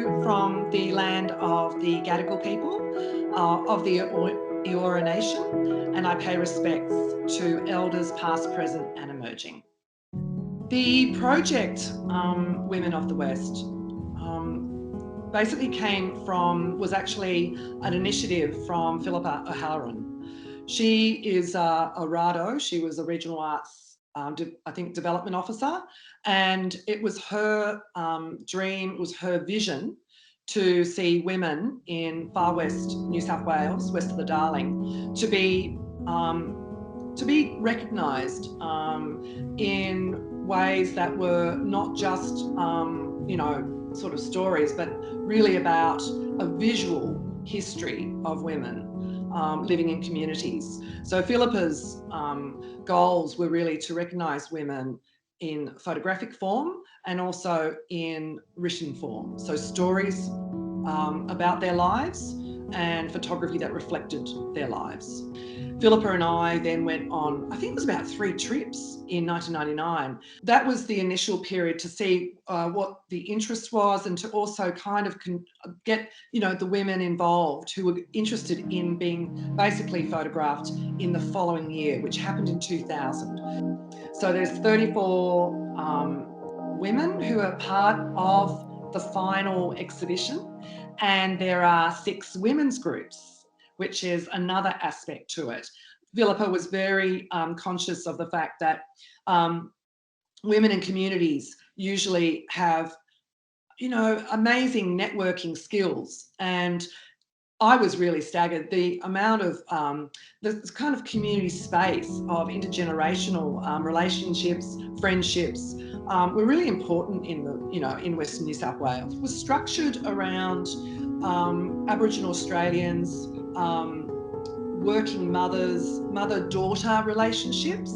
you from the land of the Gadigal people, of the Eora Nation, and I pay respects to elders past, present and emerging. The project Women of the West basically was actually an initiative from Philippa O'Halloran. She is a RADO, she was a Regional Arts, I think, Development Officer, and it was her dream, it was her vision to see women in far west New South Wales, west of the Darling, to be recognised in ways that were not just, sort of stories, but really about a visual history of women living in communities. So Philippa's goals were really to recognise women in photographic form and also in written form. So stories about their lives and photography that reflected their lives. Philippa and I then went on, I think it was about 3 trips in 1999. That was the initial period to see what the interest was, and to also kind of get, the women involved who were interested in being basically photographed in the following year, which happened in 2000. So there's 34 women who are part of the final exhibition, and there are 6 women's groups, which is another aspect to it. Philippa was very conscious of the fact that women in communities usually have, amazing networking skills. And I was really staggered. The amount of the kind of community space of intergenerational relationships, friendships were really important in in Western New South Wales. It was structured around Aboriginal Australians, working mothers, mother-daughter relationships,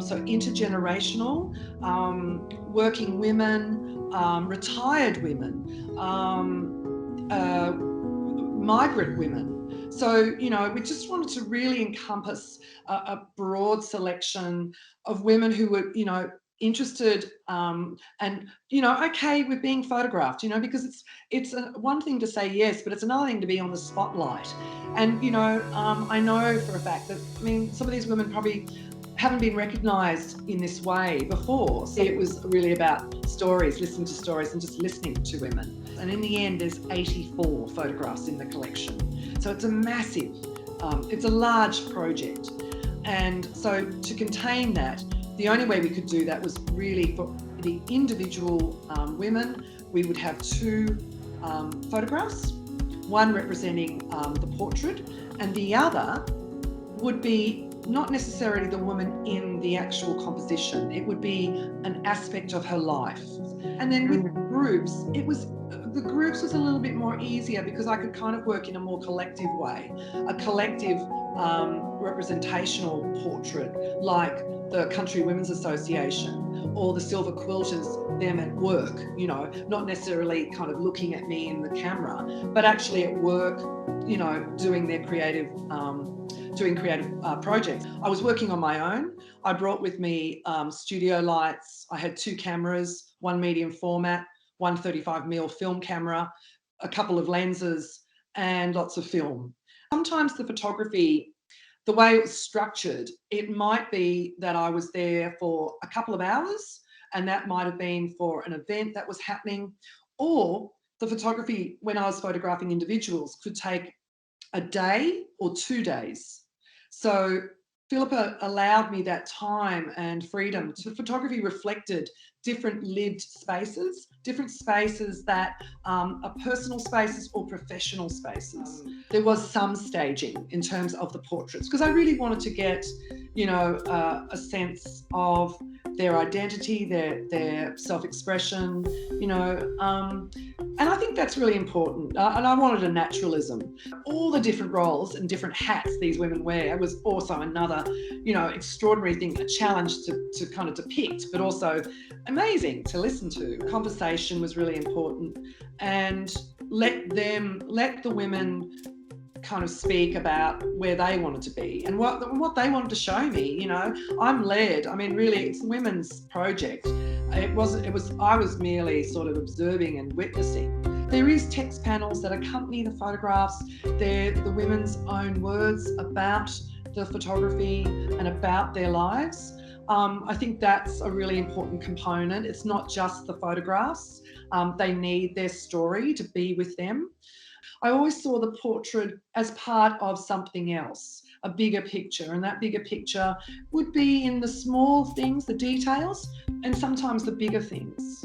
so intergenerational, working women, retired women, migrant women. So, we just wanted to really encompass a broad selection of women who were, interested and, okay with being photographed, because it's one thing to say yes, but it's another thing to be on the spotlight. And, I know for a fact that, some of these women probably haven't been recognised in this way before. So it was really about stories, listening to stories and just listening to women. And in the end, there's 84 photographs in the collection. So it's a massive, it's a large project. And so to contain that, the only way we could do that was really for the individual women. We would have 2 photographs, one representing the portrait, and the other would be not necessarily the woman in the actual composition. It would be an aspect of her life. And then with groups, the groups was a little bit more easier because I could kind of work in a more collective way, a collective representational portrait, like the Country Women's Association or the Silver Quilters, them at work, not necessarily kind of looking at me in the camera, but actually at work, doing their creative projects. I was working on my own. I brought with me studio lights. I had 2 cameras, one medium format, one 35mm film camera, a couple of lenses, and lots of film. Sometimes the photography, the way it was structured, it might be that I was there for a couple of hours, and that might have been for an event that was happening, or the photography, when I was photographing individuals, could take a day or 2 days. So Philippa allowed me that time and freedom. Photography reflected different lived spaces, different spaces that are personal spaces or professional spaces. There was some staging in terms of the portraits because I really wanted to get, a sense of their identity, their self-expression, and I think that's really important. And I wanted a naturalism. All the different roles and different hats these women wear was also another, extraordinary thing, a challenge to kind of depict, but also amazing to listen to. Conversation was really important, and let the women kind of speak about where they wanted to be and what they wanted to show me. I'm led. Really, it's a women's project. I was merely sort of observing and witnessing. there is text panels that accompany the photographs. They're the women's own words about the photography and about their lives. I think that's a really important component. It's not just the photographs. They need their story to be with them. I always saw the portrait as part of something else, a bigger picture, and that bigger picture would be in the small things, the details, and sometimes the bigger things.